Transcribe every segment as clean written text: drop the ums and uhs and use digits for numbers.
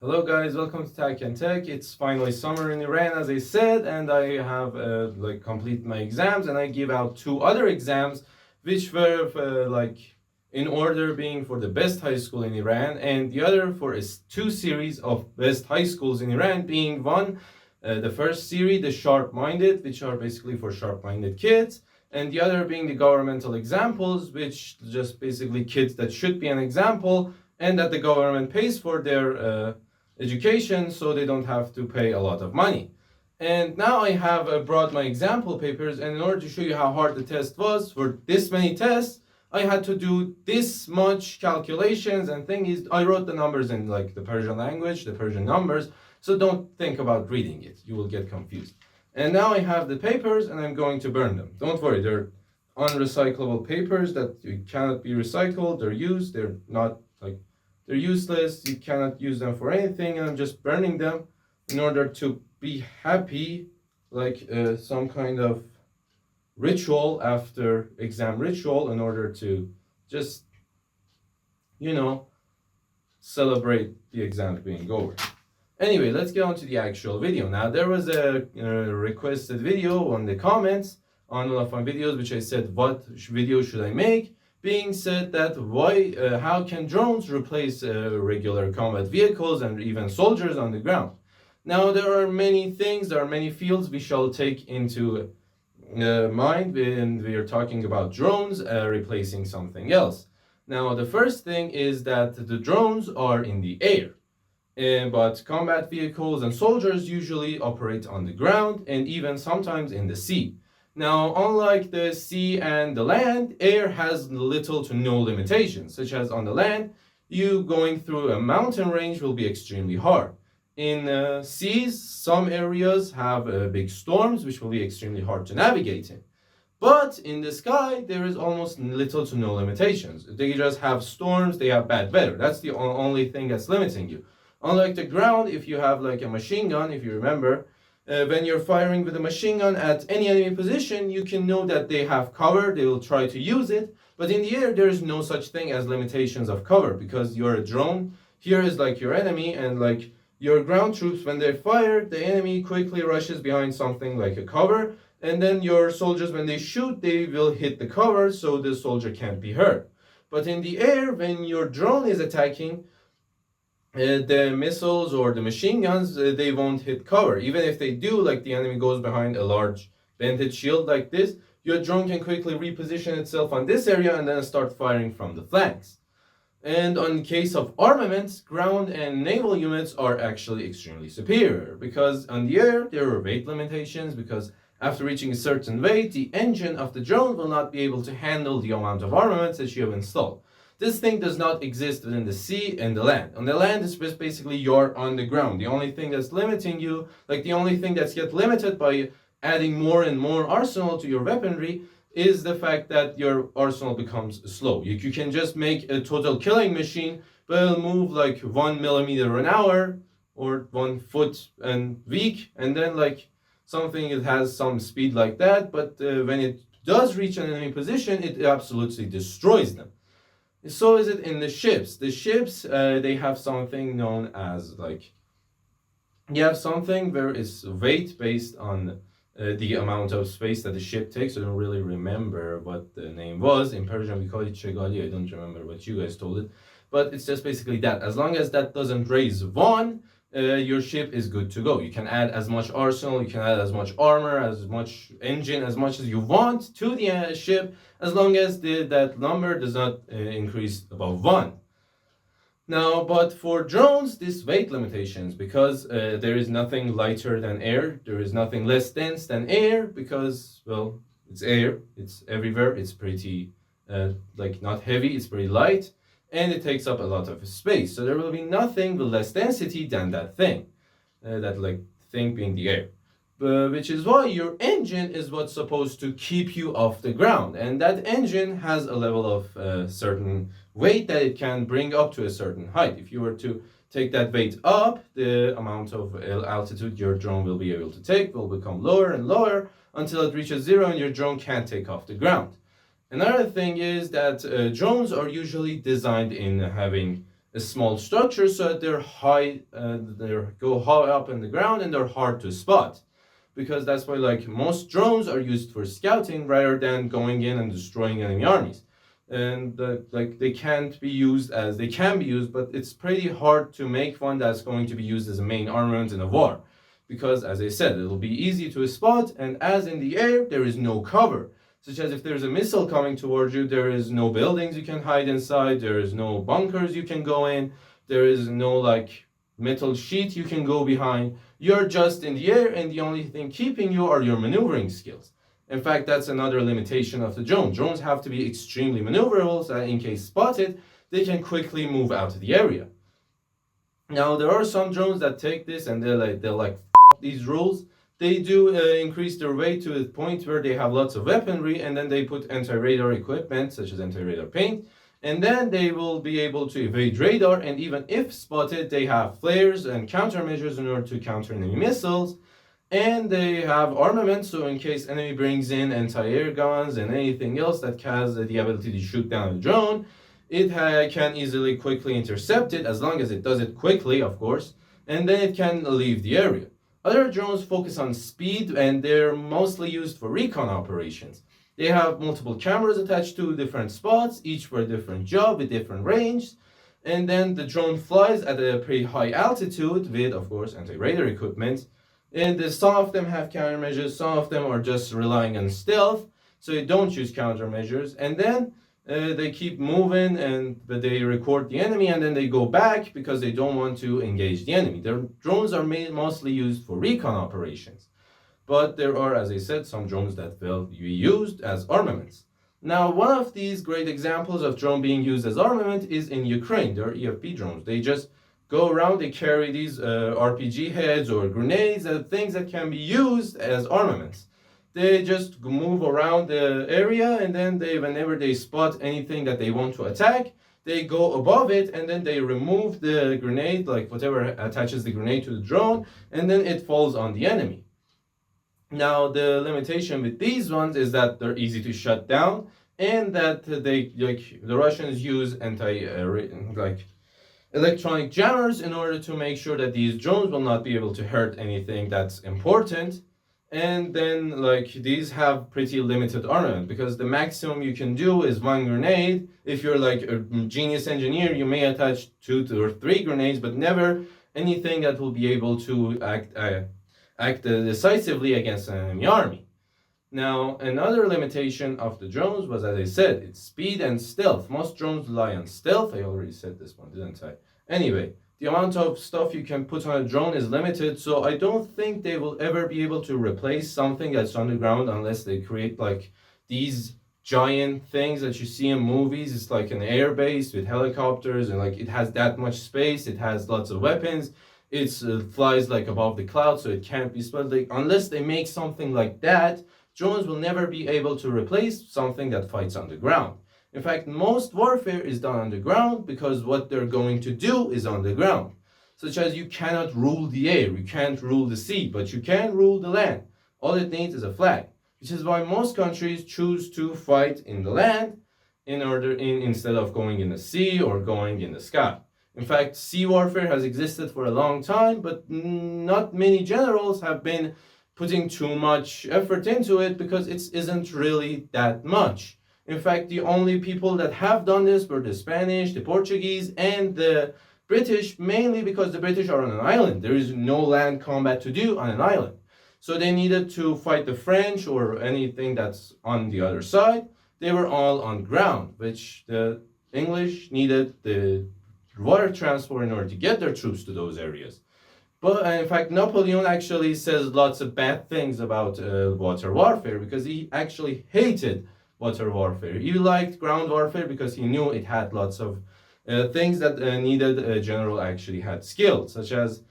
Hello guys, welcome to Tech and Tech. It's finally summer in Iran, as I said, and I have complete my exams, and I give out two other exams, which were in order, being for the best high school in Iran, and the other for two series of best high schools in Iran, being one, the first series, the sharp-minded, which are basically for sharp-minded kids, and the other being the governmental examples, which just basically kids that should be an example and that the government pays for their education, so they don't have to pay a lot of money. And now I have brought my example papers, and in order to show you how hard the test was for this many tests, I had to do this much calculations. And thing is, I wrote the numbers in like the Persian language, the Persian numbers, so don't think about reading it, you will get confused. And now I have the papers and I'm going to burn them. Don't worry, they're unrecyclable papers that cannot be recycled, they're used, they're not like they're useless, you cannot use them for anything, and I'm just burning them in order to be happy, like some kind of ritual after exam ritual, in order to just, celebrate the exam being over. Anyway, let's get on to the actual video. Now, there was a requested video on the comments on one of my videos, which I said, what video should I make? Being said that how can drones replace regular combat vehicles and even soldiers on the ground? Now, there are many things, there are many fields we shall take into mind when we are talking about drones replacing something else. Now, the first thing is that the drones are in the air, but combat vehicles and soldiers usually operate on the ground and even sometimes in the sea. Now, unlike the sea and the land, air has little to no limitations, such as on the land, you going through a mountain range will be extremely hard. In seas, some areas have big storms, which will be extremely hard to navigate in. But in the sky, there is almost little to no limitations. They just have storms, they have bad weather. That's the only thing that's limiting you. Unlike the ground, if you have like a machine gun, if you remember, when you're firing with a machine gun at any enemy position, you can know that they have cover, they will try to use it. But in the air, there is no such thing as limitations of cover, because you're a drone. Here is like your enemy, and like your ground troops, when they fire, the enemy quickly rushes behind something like a cover, and then your soldiers, when they shoot, they will hit the cover, so the soldier can't be hurt. But in the air, when your drone is attacking, the missiles or the machine guns, they won't hit cover. Even if they do, like the enemy goes behind a large vented shield like this, your drone can quickly reposition itself on this area and then start firing from the flanks. And on case of armaments, ground and naval units are actually extremely superior, because on the air there are weight limitations, because after reaching a certain weight, the engine of the drone will not be able to handle the amount of armaments that you have installed. This thing does not exist within the sea and the land. On the land, it's just basically you're on the ground. The only thing that's limiting you, like the only thing that's yet limited by adding more and more arsenal to your weaponry, is the fact that your arsenal becomes slow. You can just make a total killing machine, but it'll move like 1 millimeter an hour or 1 foot and week, and then like something that has some speed like that, but when it does reach an enemy position, it absolutely destroys them. So is it in the ships. The ships, they have something known as you have something where it's weight based on the amount of space that the ship takes. I don't really remember what the name was. In Persian, we call it chegali. I don't remember what you guys told it. But it's just basically that. As long as that doesn't raise one, your ship is good to go. You can add as much arsenal, you can add as much armor, as much engine, as much as you want to the ship, as long as that number does not increase above 1. Now, but for drones, this weight limitations, because there is nothing lighter than air, there is nothing less dense than air, because, well, it's air, it's everywhere, it's pretty, not heavy, it's pretty light, and it takes up a lot of space. So there will be nothing with less density than that thing, thing being the air. Which is why your engine is what's supposed to keep you off the ground. And that engine has a level of certain weight that it can bring up to a certain height. If you were to take that weight up, the amount of altitude your drone will be able to take will become lower and lower until it reaches 0 and your drone can't take off the ground. Another thing is that drones are usually designed in having a small structure so that they're high, they go high up in the ground and they're hard to spot. Because that's why like most drones are used for scouting rather than going in and destroying enemy armies. And like they can be used, but it's pretty hard to make one that's going to be used as a main armament in a war. Because as I said, it'll be easy to spot, and as in the air, there is no cover. Such as if there's a missile coming towards you, there is no buildings you can hide inside, there is no bunkers you can go in, there is no like metal sheet you can go behind. You're just in the air, and the only thing keeping you are your maneuvering skills. In fact, that's another limitation of the drone. Drones have to be extremely maneuverable so that in case spotted, they can quickly move out of the area. Now, there are some drones that take this and they're like these rules. They do increase their weight to the point where they have lots of weaponry, and then they put anti-radar equipment such as anti-radar paint, and then they will be able to evade radar, and even if spotted, they have flares and countermeasures in order to counter enemy missiles, and they have armament, so in case enemy brings in anti-air guns and anything else that has the ability to shoot down a drone, it can easily quickly intercept it, as long as it does it quickly, of course, and then it can leave the area. Other drones focus on speed, and they're mostly used for recon operations. They have multiple cameras attached to different spots, each for a different job with different range, and then the drone flies at a pretty high altitude with, of course, anti-radar equipment. And some of them have countermeasures, some of them are just relying on stealth, so they don't use countermeasures, and then they keep moving, but they record the enemy, and then they go back because they don't want to engage the enemy. Their drones are mostly used for recon operations. But there are, as I said, some drones that will be used as armaments. Now, one of these great examples of drone being used as armament is in Ukraine. There are EFP drones. They just go around, they carry these RPG heads or grenades, things that can be used as armaments. They just move around the area, and then whenever they spot anything that they want to attack, they go above it, and then they remove the grenade, like whatever attaches the grenade to the drone, and then it falls on the enemy. Now, the limitation with these ones is that they're easy to shut down, and that the Russians use electronic jammers in order to make sure that these drones will not be able to hurt anything that's important. And then these have pretty limited armament, because the maximum you can do is one grenade. If you're like a genius engineer, you may attach 2 or 3 grenades, but never anything that will be able to act decisively against an enemy army. Now, another limitation of the drones was, as I said, it's speed and stealth. Most drones rely on stealth. I already said this one, didn't I? Anyway, the amount of stuff you can put on a drone is limited, so I don't think they will ever be able to replace something that's on the ground unless they create these giant things that you see in movies. It's like an air base with helicopters, and it has that much space, it has lots of weapons, it flies above the clouds, so it can't be spotted. Unless they make something like that, drones will never be able to replace something that fights on the ground. In fact, most warfare is done on the ground because what they're going to do is on the ground. Such as you cannot rule the air, you can't rule the sea, but you can rule the land. All it needs is a flag, which is why most countries choose to fight in the land instead of going in the sea or going in the sky. In fact, sea warfare has existed for a long time, but not many generals have been putting too much effort into it because it isn't really that much. In fact, the only people that have done this were the Spanish, the Portuguese, and the British, mainly because the British are on an island. There is no land combat to do on an island. So they needed to fight the French or anything that's on the other side. They were all on ground, which the English needed the water transport in order to get their troops to those areas. But in fact, Napoleon actually says lots of bad things about water warfare, because he actually hated water warfare. He liked ground warfare because he knew it had lots of things that needed a general actually had skill, such as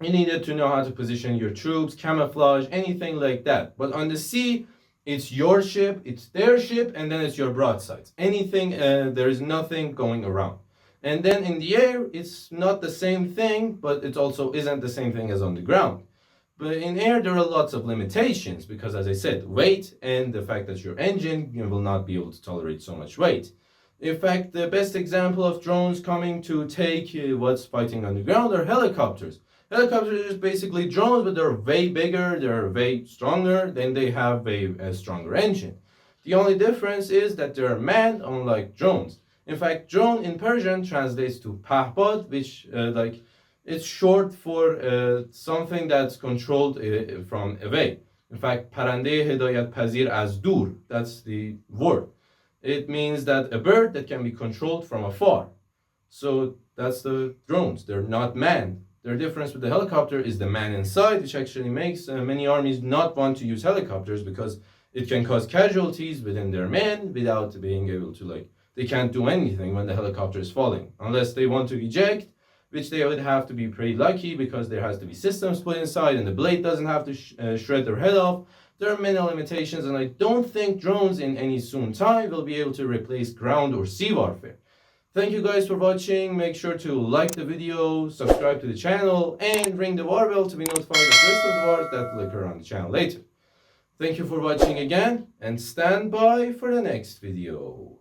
you needed to know how to position your troops, camouflage, anything like that. But on the sea, it's your ship, it's their ship, and then it's your broadsides. Anything, there is nothing going around. And then in the air, it's not the same thing, but it also isn't the same thing as on the ground. But in air, there are lots of limitations because, as I said, weight and the fact that your engine will not be able to tolerate so much weight. In fact, the best example of drones coming to take what's fighting on the ground are helicopters. Helicopters are just basically drones, but they're way bigger, they're way stronger, then they have a stronger engine. The only difference is that they're manned, unlike drones. In fact, drone in Persian translates to pahbad, which it's short for something that's controlled from away. In fact, parande hedayat pazir az dur, that's the word. It means that a bird that can be controlled from afar. So that's the drones. They're not manned. Their difference with the helicopter is the man inside, which actually makes many armies not want to use helicopters because it can cause casualties within their men without being able to, they can't do anything when the helicopter is falling. Unless they want to eject, which they would have to be pretty lucky because there has to be systems put inside and the blade doesn't have to shred their head off. There are many limitations, and I don't think drones in any soon time will be able to replace ground or sea warfare. Thank you guys for watching. Make sure to like the video, subscribe to the channel, and ring the war bell to be notified of the rest of the wars that will occur on the channel later. Thank you for watching again, and stand by for the next video.